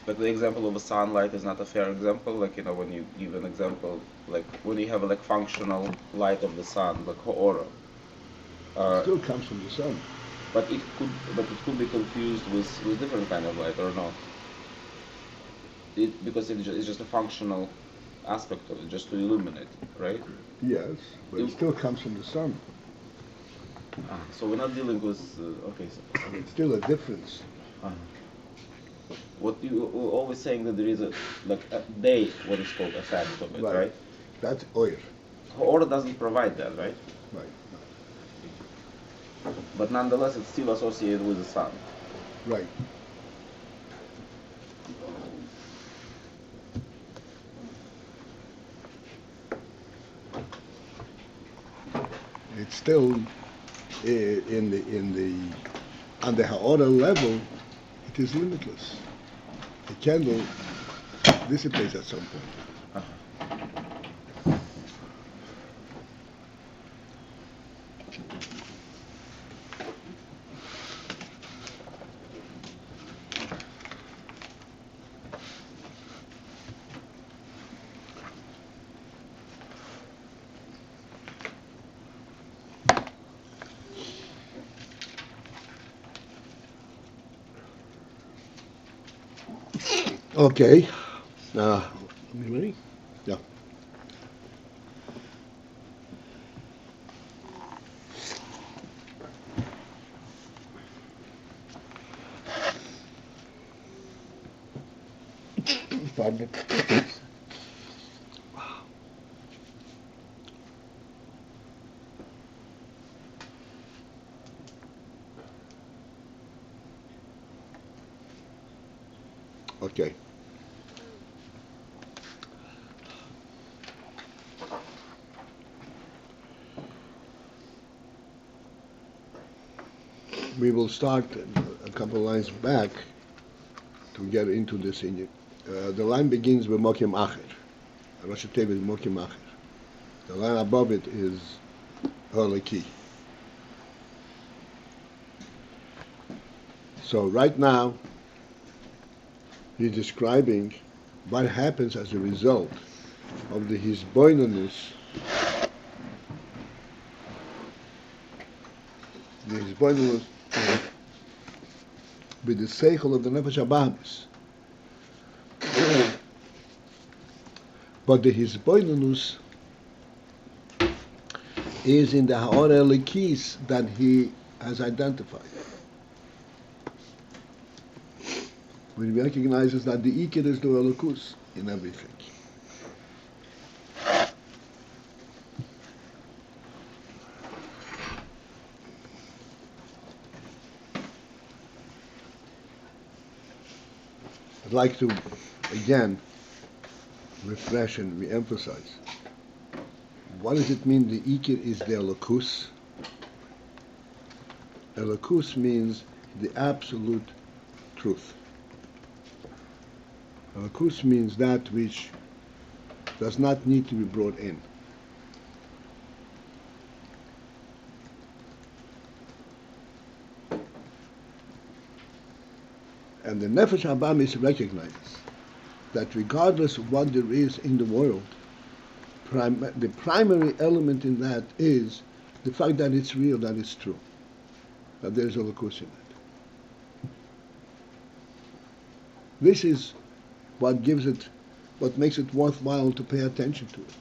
But the example of a sunlight is not a fair example. Like, when you give an example, like when you have a functional light of the sun, like aura. It still comes from the sun. But it could be confused with different kind of light, or not? Because it's just a functional aspect of it, just to illuminate, right? Yes, but it still comes from the sun. So we're not dealing with okay. It's still a difference. What you were always saying, that there is a day, what is called effect of it, right? That's oil. Aura doesn't provide that, right? Right. But nonetheless, it's still associated with the sun. Right. It's still on the Ha'ora level, it is limitless. The candle dissipates at some point. Okay. You ready? Yeah. Pardon. Okay. We will start a couple of lines back to get into this. The line begins with makom acher. Rosh Hashanah is makom acher. The line above it is Halaki. So right now, he's describing what happens as a result of the hisboinonus, with the sechel of the nefesh habahamis. But the hisboinonus is in the ha'or elikis that he has identified. When he recognizes that the ikir is the elokus in everything. I'd like to again refresh and re-emphasize. What does it mean the ikir is the elokus? Elokus means the absolute truth. Elokus means that which does not need to be brought in. And the Nefesh Habamis recognizes that regardless of what there is in the world, the primary element in that is the fact that it's real, that it's true, that there's a Elokus in it. This is what gives it, what makes it worthwhile to pay attention to it.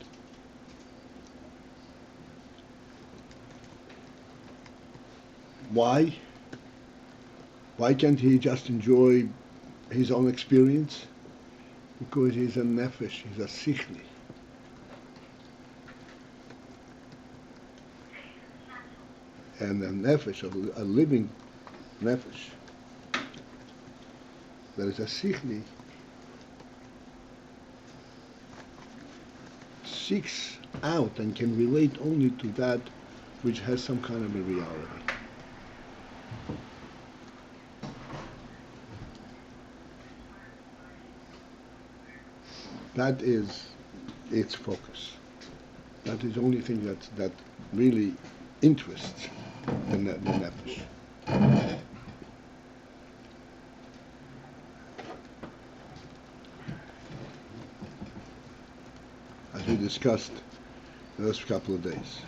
Why? Why can't he just enjoy his own experience? Because he's a nefesh, he's a sechel. And a nefesh, a living nefesh, that is a sechel, seeks out and can relate only to that which has some kind of a reality. That is its focus. That is the only thing that really interests the nefesh. As we discussed the last couple of days.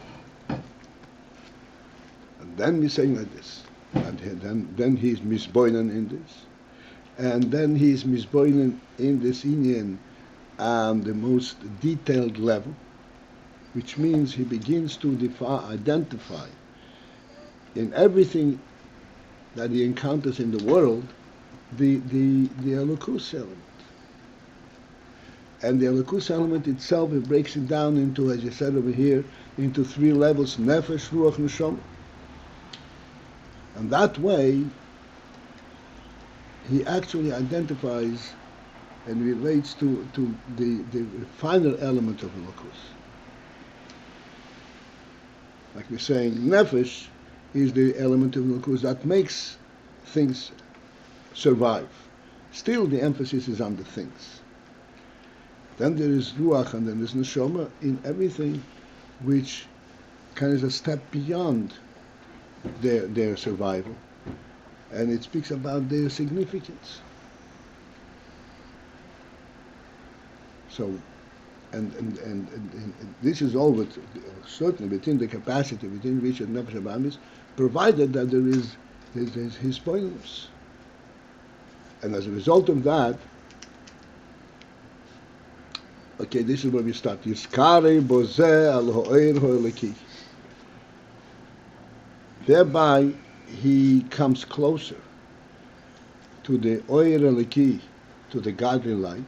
And then we saying like this. And then he's misboinen in this. And then he's misboinen in this Inyan on the most detailed level, which means he begins to identify in everything that he encounters in the world the Elokus element. And the Elokus element itself, it breaks it down into, as you said over here, into three levels: Nefesh, Ruach, Neshama. And that way, he actually identifies and relates to the final element of Elokus. Like we're saying, Nefesh is the element of Elokus that makes things survive. Still, the emphasis is on the things. Then there is Ruach, and then there's Neshama in everything which kind of is a step beyond their survival. And it speaks about their significance. So, and this is all certainly within the capacity within which the Nefesh Abam is, provided that there is his pointedness. And as a result of that, okay, this is where we start. Yiskare bozeh al ha'oir ha'eleki. Thereby, he comes closer to the oir eleki, to the godly light.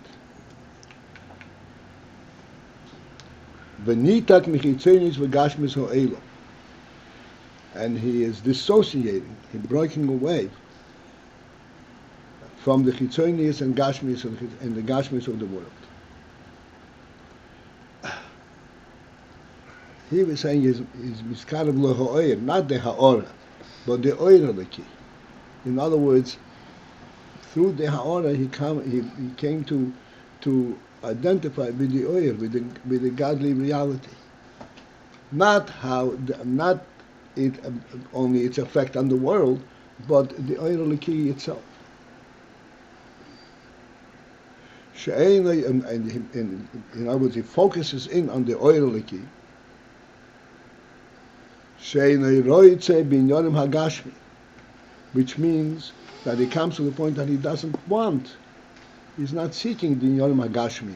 V'nitak michitzenis v'gashmis ha'elo. And he is dissociating, he's breaking away from the chitzonius and gashmis and the gashmis of the world. He was saying is miskarav leho'oir, not the ha'ora, but the oir eleki. In other words, through the ha'ora he came to identify with the oir, with the godly reality. Not it only its effect on the world, but the oir eleki itself. In other words, he focuses in on the oir eleki. Which means that he comes to the point that he doesn't want. He's not seeking the Inyanim Hagashmi.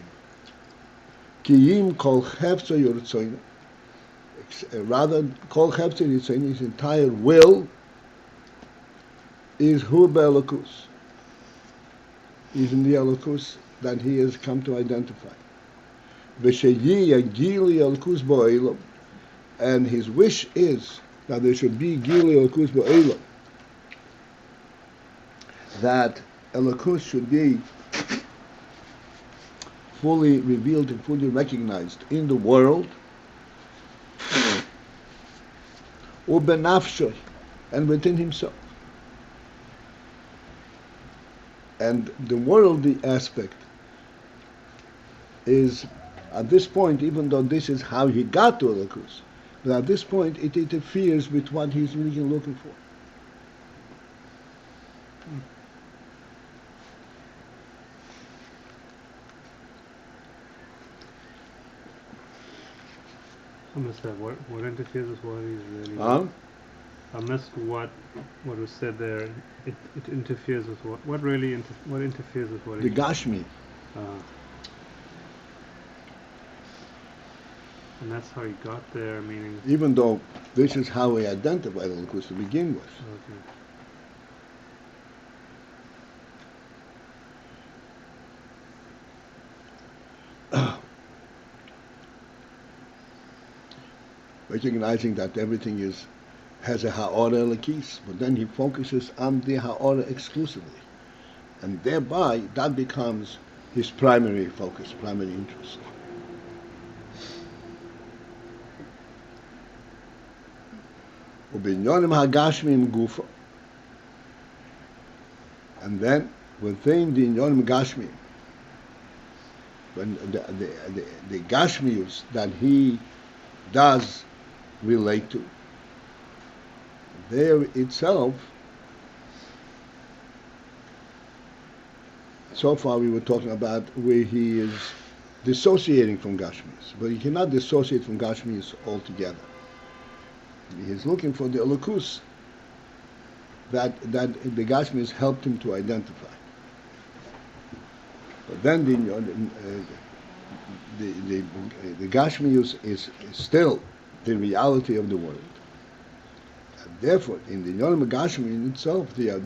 Kiyim kol chefza yortzoyna. Rather, kol chefza yortzoyna, his entire will is hu be'elokus. Is in the elokus that he has come to identify. V'sheyi yagili elokus bo'elam. And his wish is that there should be Gili Elokus Ba'elam, that Elokus should be fully revealed and fully recognized in the world, Ubenafshoy, and within himself. And the worldly aspect is, at this point, even though this is how he got to Elokus, but at this point, it interferes with what he's really looking for. What interferes with what he's really doing? I missed what was said there. It interferes with what? What really what interferes with what? The Gashmi. And that's how he got there, meaning. Even though this is how we identify the Elokus to begin with. Okay. Recognizing that everything has a ha'ora elokis, but then he focuses on the ha'ora exclusively, and thereby that becomes his primary focus, primary interest. Ubinyonim hagashmim gufa, and then within the inyonim gashmim, when the gashmius that he does relate to, there itself, so far we were talking about where he is dissociating from Gashmis, but he cannot dissociate from Gashmis altogether. He is looking for the elokus that the Gashmis helped him to identify. But then the Gashmius is still the reality of the world. And therefore, in the Yonam Gashmi in itself, the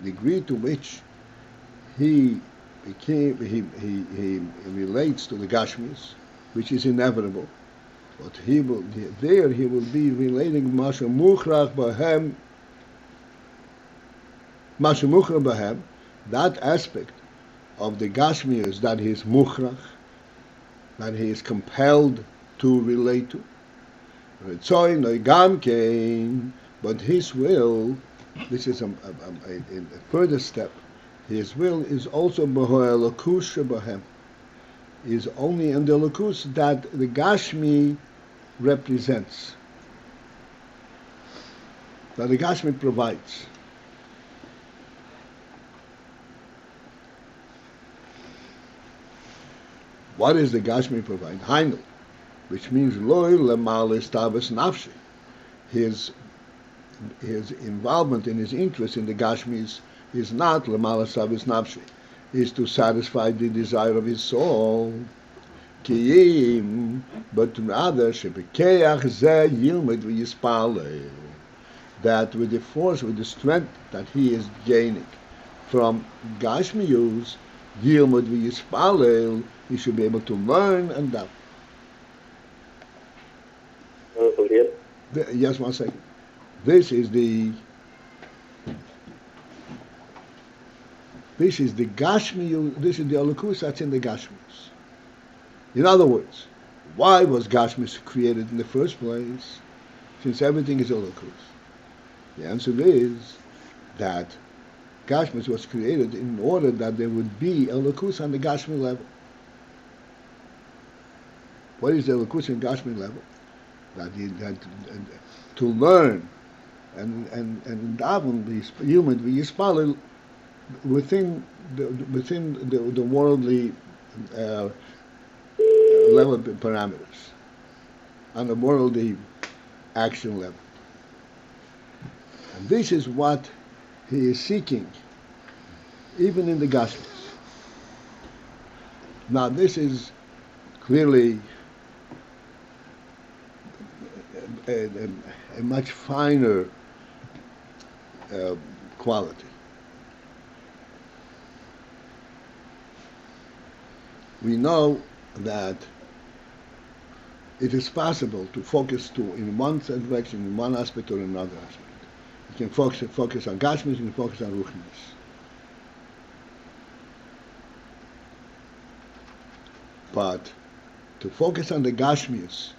degree to which he relates to the Gashmius, which is inevitable, but he will be relating Masha Mukhrach Bahem, that aspect of the Gashmius that he is Mukhrach, that he is compelled to relate to. But his will, this is a further step, his will is also Bahem, is only in the Elokus that the Gashmi represents, that the Gashmi provides. What is the Gashmi provide? Hainu, which means loy lemal estabas nafshi. His involvement in his interest in the Gashmis is not lemal estabas nafshi, is to satisfy the desire of his soul. Kiyim, but rather shebekeach zeh yilmed v'yispalel, that with the force, with the strength that he is gaining from Gashmius, yilmed v'yispalel, he should be able to learn and daven. Yes, 1 second. This is the Gashmi, this is the Elokus that's in the Gashmis. In other words, why was Gashmis created in the first place, since everything is Elokus? The answer is that Gashmis was created in order that there would be Elokus on the Gashmi level. What is the Elokus in Gashmi level? That he had to learn and daven Yilmed v'Yispalel within the worldly level parameters, on the worldly action level. And this is what he is seeking, even in the Gospels. Now this is clearly a much finer quality. We know that it is possible to focus in one direction, in one aspect or another aspect. You can focus on Gashmis, you can focus on Ruchnis. But to focus on the Gashmis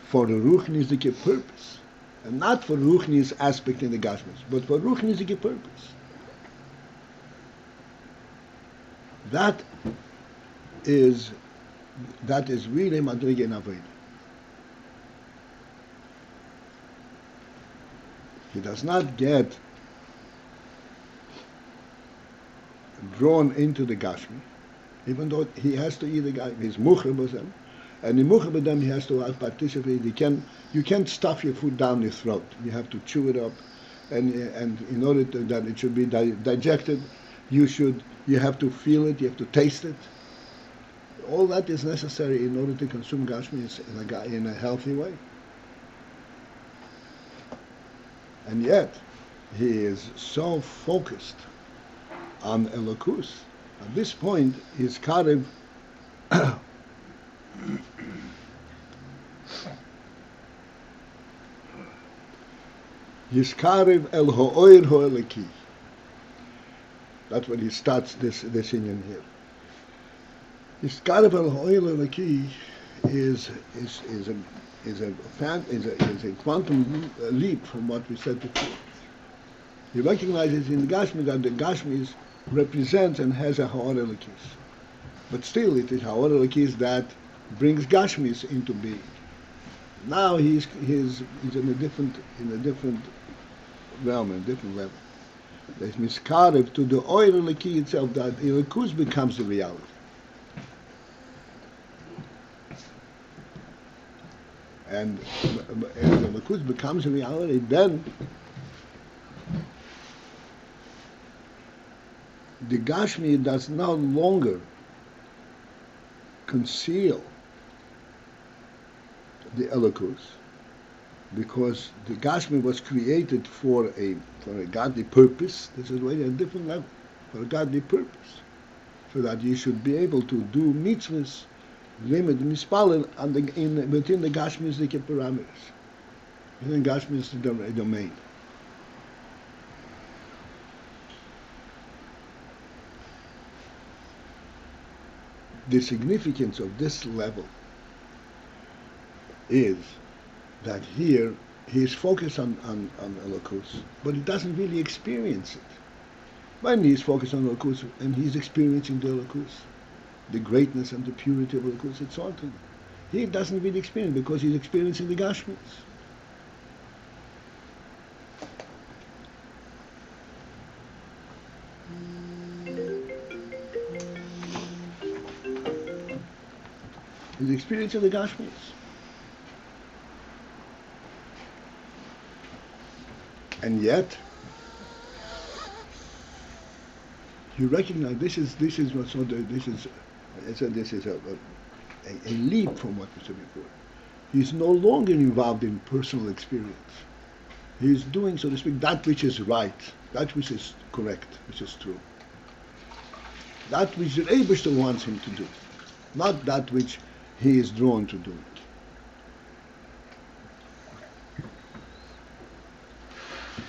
for the Ruchnisdike purpose, and not for Ruchnis aspect in the Gashmis, but for Ruchnisdike purpose, that is really Madrige in Avodah. He does not get drawn into the Gashmi, even though he has to eat the Gashmi. He's Mucher B'Zem, And in Mucha B'Dam, he has to participate. You can't stuff your food down your throat. You have to chew it up, and in order that it should be digested, you have to feel it. You have to taste it. All that is necessary in order to consume Gashmis in a healthy way. And yet, he is so focused on Elokus. At this point, he's Karev. Yiskarev el ha'oir ha'eleki. That's when he starts this union here. Yiskarev el ha'oir ha'eleki is a quantum leap from what we said before. He recognizes in the Gashmi that the Gashmis represents and has a ha'or elokis. But still, it is ha'or elokis that brings Gashmis into being. Now he's in a different realm, a different level. There's miskarev to the oil eloki itself, that elokus becomes the reality. And as elokus becomes a reality, then the Gashmi does no longer conceal the Elokus, because the Gashmi was created for a godly purpose. This is really a different level, for a godly purpose, so that you should be able to do mitzvahs, limit mispalin within the Gashmistic parameters, within Gashmistic domain. The significance of this level is that here he is focused on Elokus, but he doesn't really experience it. When he is focused on Elokus and he is experiencing the Elokus, the greatness and the purity of Elokus, it's all to him. He doesn't really experience it because he's experiencing the Gashmis. He's experiencing the Gashmis. And yet, you recognize this is what's not this is. I said this is a leap from what we said before. He's no longer involved in personal experience. He's doing, so to speak, that which is right, that which is correct, which is true. That which the Rebbe wants him to do, not that which he is drawn to do.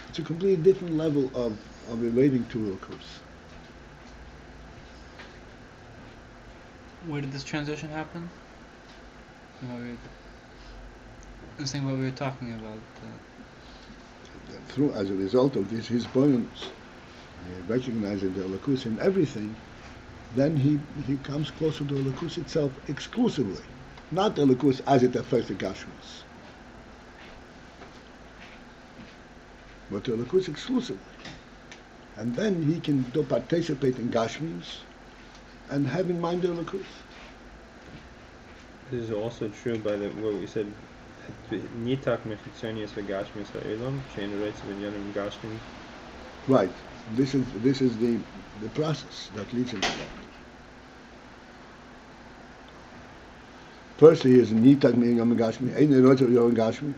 It's a completely different level of relating to Elokus. Where did this transition happen? This thing what we were talking about. Through, as a result of this, his bonus, recognizing the Elokus in everything, then he comes closer to Elokus itself exclusively, not Elokus as it affects the Gashmis, but Elokus exclusively. And then he can participate in Gashmis and have in mind the Elokus. This is also true by what we said. Nitak mechitzonius v'gashmis ha'elam generates v'nyanim gashmis. Right. This is the process that leads him to that. First, he is nitak me'ingam gashmi, ein eroter yon gashmi.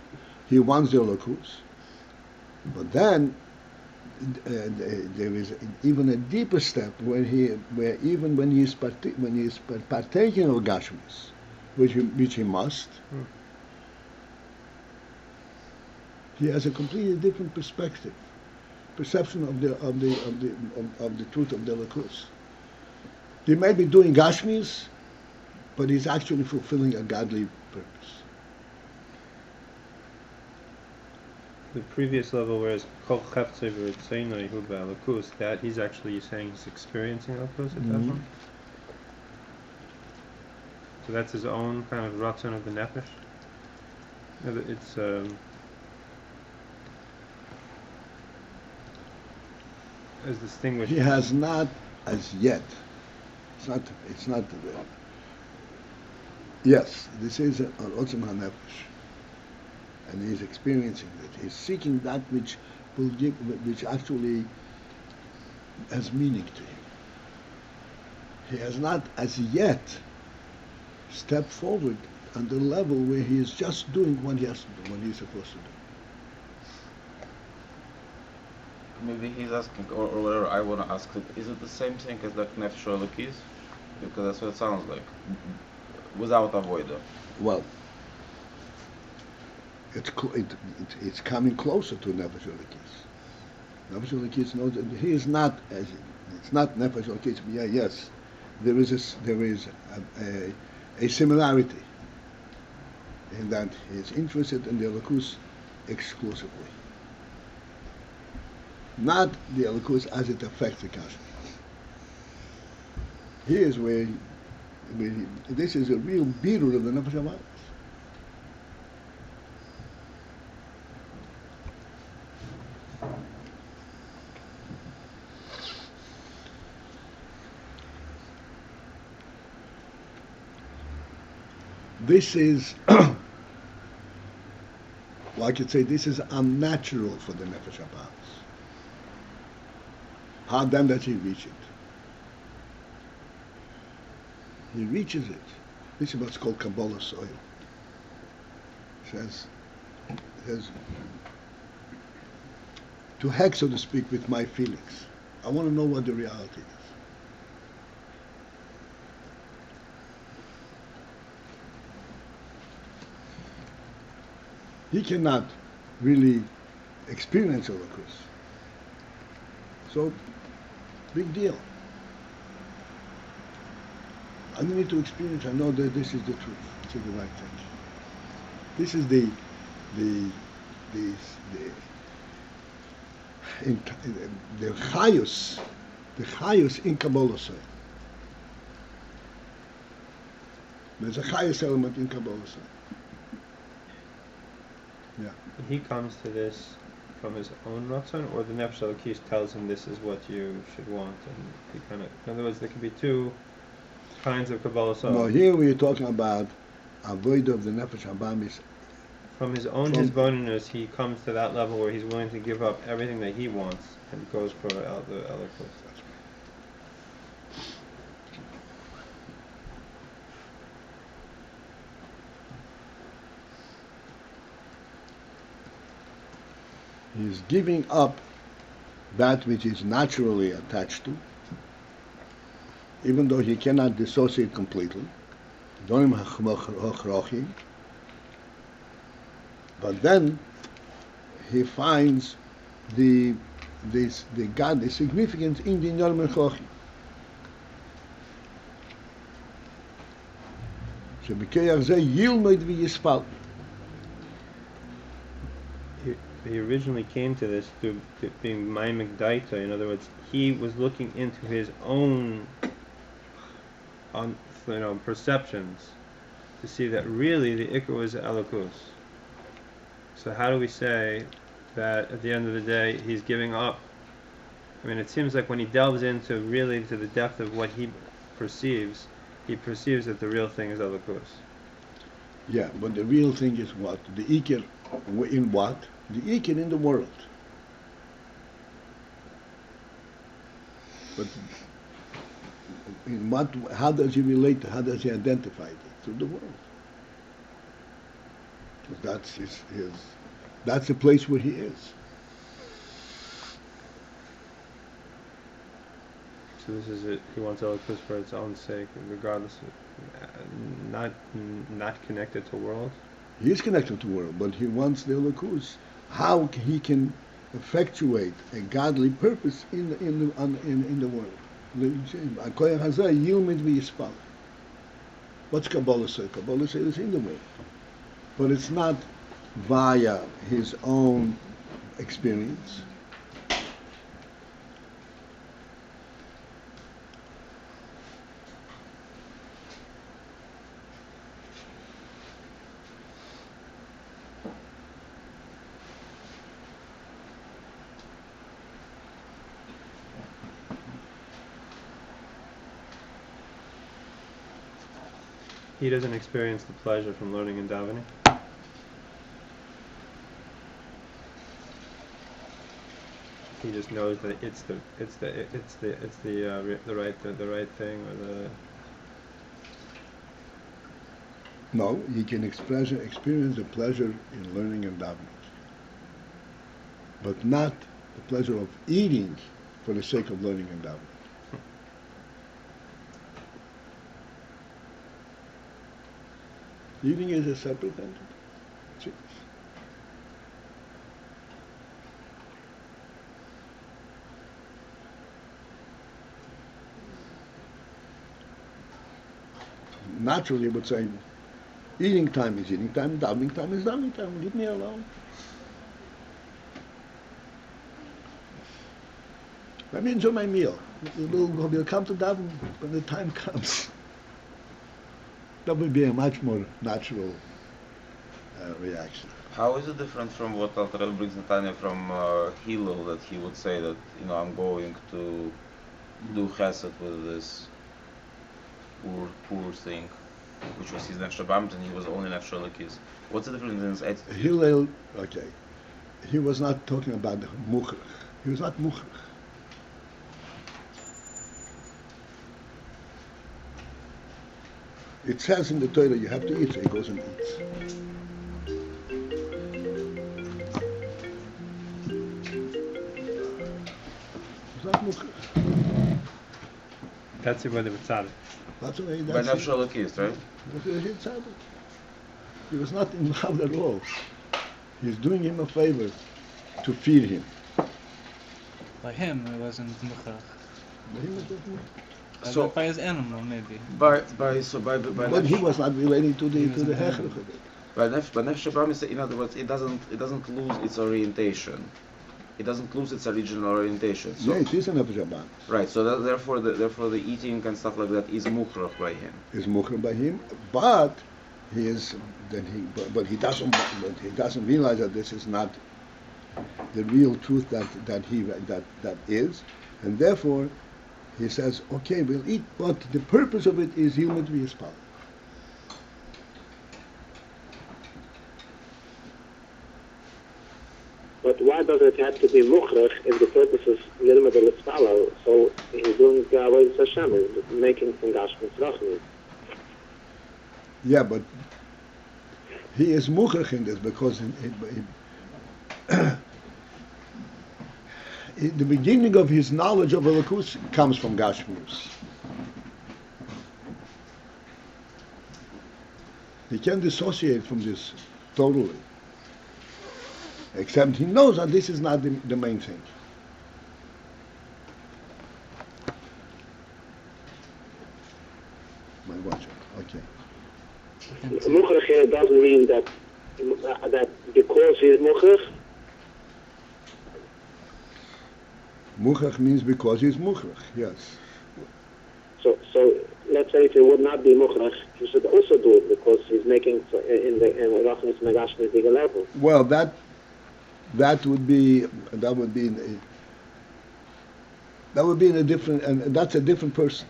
He wants the Elokus, but then there is even a deeper step where even when he is partaking of gashmis, which he must, he has a completely different perception of the truth of the Elokus. He may be doing gashmis, but he's actually fulfilling a godly purpose. The previous level, whereas kol cheftzei v'ritzeino yehud v'Elokus, that he's actually saying he's experiencing Elokus at that point. So that's his own kind of ratzon of the nefesh. It's as distinguished. He has not as yet. It's not. Yes, this is an Otzim HaNefesh, and he's experiencing it. He's seeking that which will give, which actually has meaning to him. He has not as yet stepped forward on the level where he is just doing what he has to do, what he's supposed to do. Maybe he's asking, or I want to ask, is it the same thing as like Nefesh Elokis? Because that's what it sounds like, without avoider. Well, it's coming closer to Nefesh Elokis. Nefesh Elokis knows that he is not as it's not Nefesh Elokis. Yeah, yes, there is a similarity in that he is interested in the Elokus exclusively, not the Elokus as it affects the cosmos. Here's where this is a real beater of the Nefesh HaMayis. This is, well, I could say this is unnatural for the Nefesh HaMayis. How then does he reach it? He reaches it. This is what's called Kabbalah soil. It says, to heck, so to speak, with my feelings. I want to know what the reality is. He cannot really experience Elokus. So, big deal. I need to experience. I know that this is the truth. This is the right thing. This is the chayus in Kabbalah soil. There's a chayus element in Kabbalah soil. Yeah. He comes to this from his own ratzon, or the Nefesh Elokis tells him this is what you should want, and he kind of. In other words, there can be two kinds of Kabbalah soul. No, here we are talking about avoid of the Nefesh HaMayis. From his own hisbonenus, he comes to that level where he's willing to give up everything that he wants and goes for the Elokus. He's giving up that which is naturally attached to, even though he cannot dissociate completely. But then he finds the significance in the Inyanim Chochim. שבכיח זה ילמד ויספל. He originally came to this through being Maimek Daita. In other words, he was looking into his own perceptions to see that really the Ikar was Elokus. So how do we say that at the end of the day he's giving up? I mean, it seems like when he delves into really to the depth of what he perceives that the real thing is Elokus. Yeah, but the real thing is what? The Ikar in what? The Ikar in the world. But in what? How does he relate to? How does he identify it? Through the world. That's his. That's the place where he is. So this is it. He wants Elokus for its own sake, regardless of not connected to the world. He is connected to the world, but he wants the Elokus. How he can effectuate a godly purpose in the world. What's Kabbalah say? Kabbalah say is in the world, but it's not via his own experience. he doesn't experience the pleasure from learning and davening. He just knows that it's the right thing, or the. No, he can experience the pleasure in learning and davening, but not the pleasure of eating for the sake of learning and davening. Eating is a separate entity. Naturally, would say, eating time is eating time, davening time is davening time. Leave me alone. Let me enjoy my meal. We'll come to daven when the time comes. That would be a much more natural reaction. How is it different from what Paltiel brings Netanya from Hillel, that he would say that, I'm going to do chesed with this poor thing, which was his nefesh habamit, and he was only nefesh elokis. What's the difference in his attitude? Hillel, okay, he was not talking about the mukhrach. He was not mukhrach. It says in the Torah you have to eat, so he goes and eats. He's not mukhrach. That's where they were tzaddik. That's the way. By nefesh elokis, right? He was not involved at all. He's doing him a favor to feed him. By him, it wasn't mukhrach. So by his animal, maybe. But he was not relating to the hechrach of it. By nefesh habamit, in other words, it doesn't lose its orientation. It doesn't lose its original orientation. So, yeah, it is a nefesh habamit. Right. So therefore the eating and stuff like that is mukhrach by him. Is mukhrach by him, but he doesn't realize that this is not the real truth that is, and therefore he says, okay, we'll eat, but the purpose of it is Yilmud v'Yispal. But why does it have to be mukhrach if the purpose is Yilmud v'Yispal? So he's doing Avodas Hashem, he's making from Gashmis Rachmi. Yeah, but he is mukhrach in this because the beginning of his knowledge of Elokus comes from Gashmius. He can dissociate from this totally, except he knows that this is not the main thing. My watch. Okay. Mukhrach here doesn't mean that because he is mukhrach. Mukhrach means because he is mukhrach, yes. So let's say if he would not be mukhrach, he should also do it because he's making in Rachmis Nagashmis bigger level. Well, that would be in a different, and that's a different person.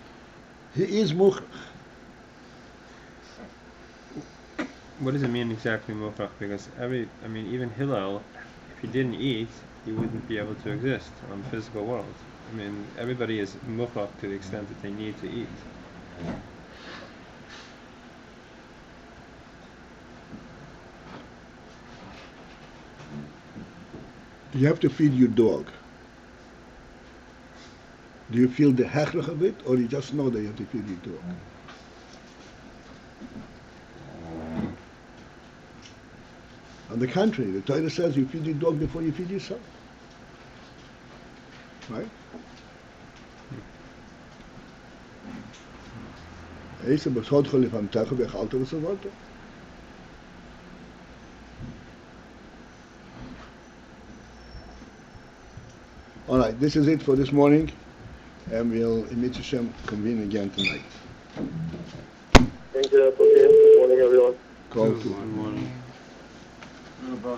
He is mukhrach. What does it mean exactly, mukhrach? Because even Hillel, if he didn't eat, he wouldn't be able to exist on the physical world. I mean, everybody is mukhrach to the extent that they need to eat. You have to feed your dog. Do you feel the hechrach of it, or you just know that you have to feed your dog? On the contrary, the Torah says you feed your dog before you feed yourself. Right? All right, this is it for this morning, and we'll, in Mitzvah Shem, convene again tonight. Thank you, Paltiel. Good morning, everyone. Call to Good morning. Rebbe.